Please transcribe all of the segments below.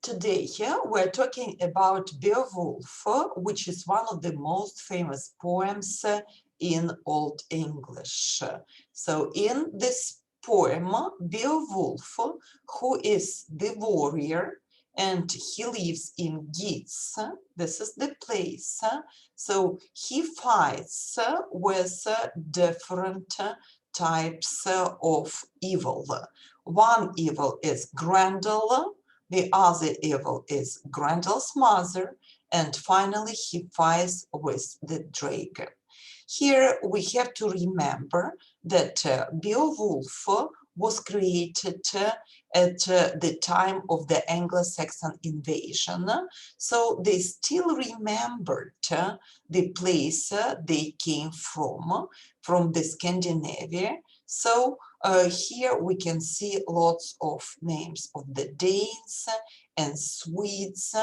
Today we're talking about Beowulf, which is one of the most famous poems in Old English. So in this poem, Beowulf, who is the warrior, and he lives in Geats, this is the place, so he fights with different types of evil. One evil is Grendel, the other evil is Grendel's mother, and finally he fights with the dragon. Here we have to remember that Beowulf was created at the time of the Anglo-Saxon invasion, so they still remembered the place they came from the Scandinavia. So here we can see lots of names of the Danes and Swedes,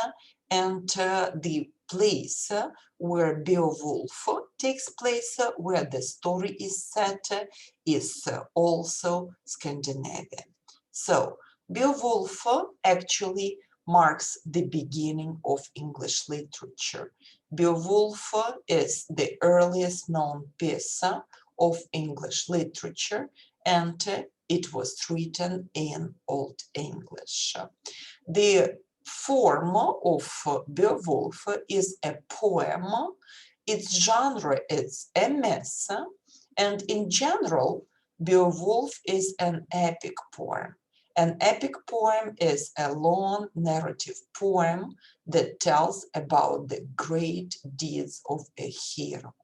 and the place where Beowulf takes place, where the story is set, is also Scandinavia. So Beowulf actually marks the beginning of English literature. Beowulf is the earliest known piece of English literature, and it was written in Old English. The form of Beowulf is a poem. Its genre is a myth, and in general, Beowulf is an epic poem. An epic poem is a long narrative poem that tells about the great deeds of a hero.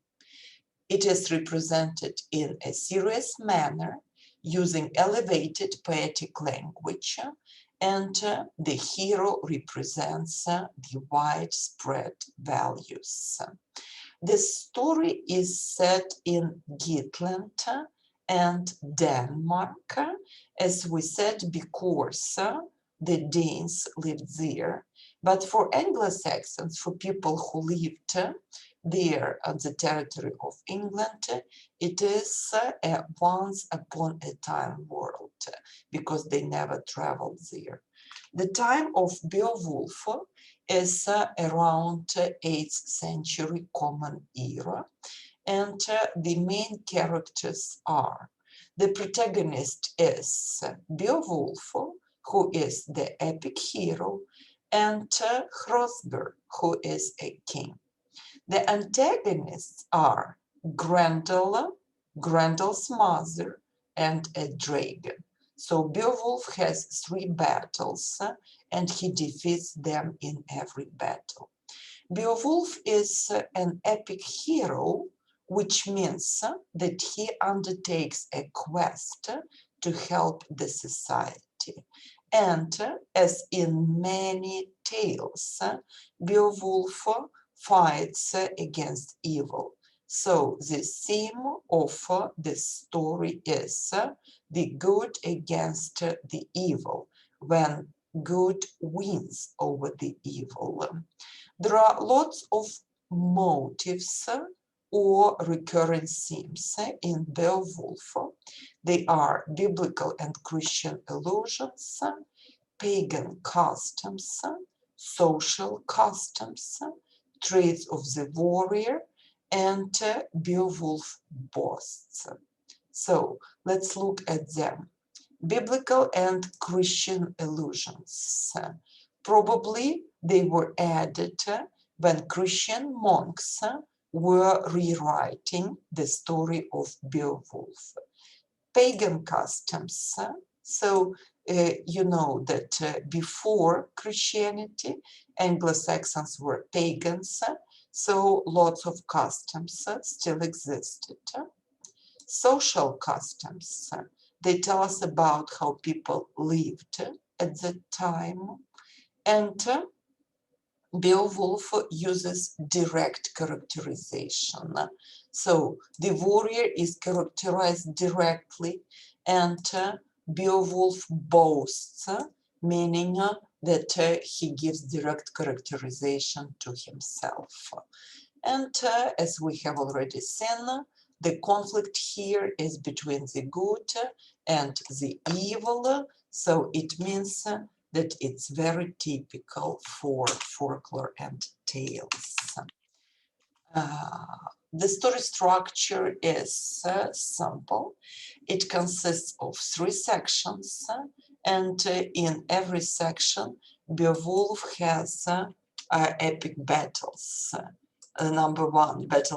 It is represented in a serious manner using elevated poetic language, and the hero represents the widespread values. The story is set in Geatland and Denmark, as we said, because the Danes lived there. But for Anglo-Saxons, for people who lived there on the territory of England, it is a once upon a time world, because they never traveled there. The time of Beowulf is around 8th century Common Era, and the main characters are: the protagonist is Beowulf, who is the epic hero, and Hrothgar, who is a king. The antagonists are Grendel, Grendel's mother, and a dragon. So Beowulf has 3 battles, and he defeats them in every battle. Beowulf is an epic hero, which means that he undertakes a quest to help the society. And as in many tales, Beowulf fights against evil. So the theme of the story is the good against the evil, when good wins over the evil. There are lots of motives or recurring themes in Beowulf. They are biblical and Christian allusions, pagan customs, social customs, traits of the warrior, and Beowulf boasts. So let's look at them. Biblical and Christian allusions. Probably they were added when Christian monks were rewriting the story of Beowulf. Pagan customs. So you know that before Christianity, Anglo-Saxons were pagans, so lots of customs still existed. Social customs. They tell us about how people lived at that time. And Beowulf uses direct characterization. So the warrior is characterized directly, and Beowulf boasts, meaning that he gives direct characterization to himself. And as we have already seen, the conflict here is between the good and the evil. So it means that it's very typical for folklore and tales. The story structure is simple. It consists of 3 sections, and in every section, Beowulf has epic battles. Battle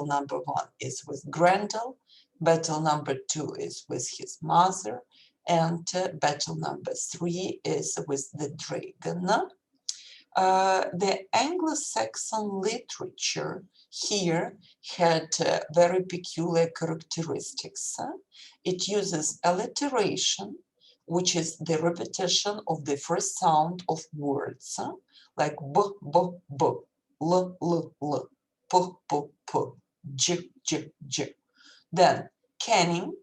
number one is with Grendel, battle number 2 is with his mother, and battle number 3 is with the dragon. The Anglo-Saxon literature here had very peculiar characteristics. It uses alliteration, which is the repetition of the first sound of words, like b, b, b, l, l, l, p, p, p, j, j, j. Then canning,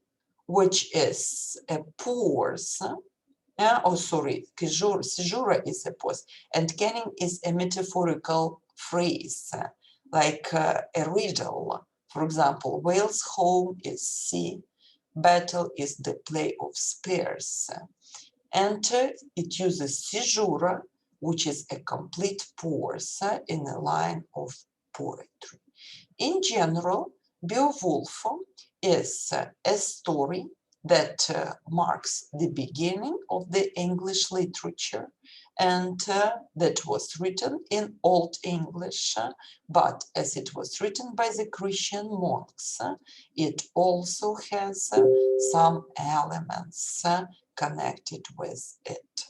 which is a pause, caesura is a pause, and canning is a metaphorical phrase, like a riddle. For example, Wales home is sea, battle is the play of spears. And it uses caesura, which is a complete pause in a line of poetry. In general, Beowulf is a story that marks the beginning of the English literature, and that was written in Old English, but as it was written by the Christian monks, it also has some elements connected with it.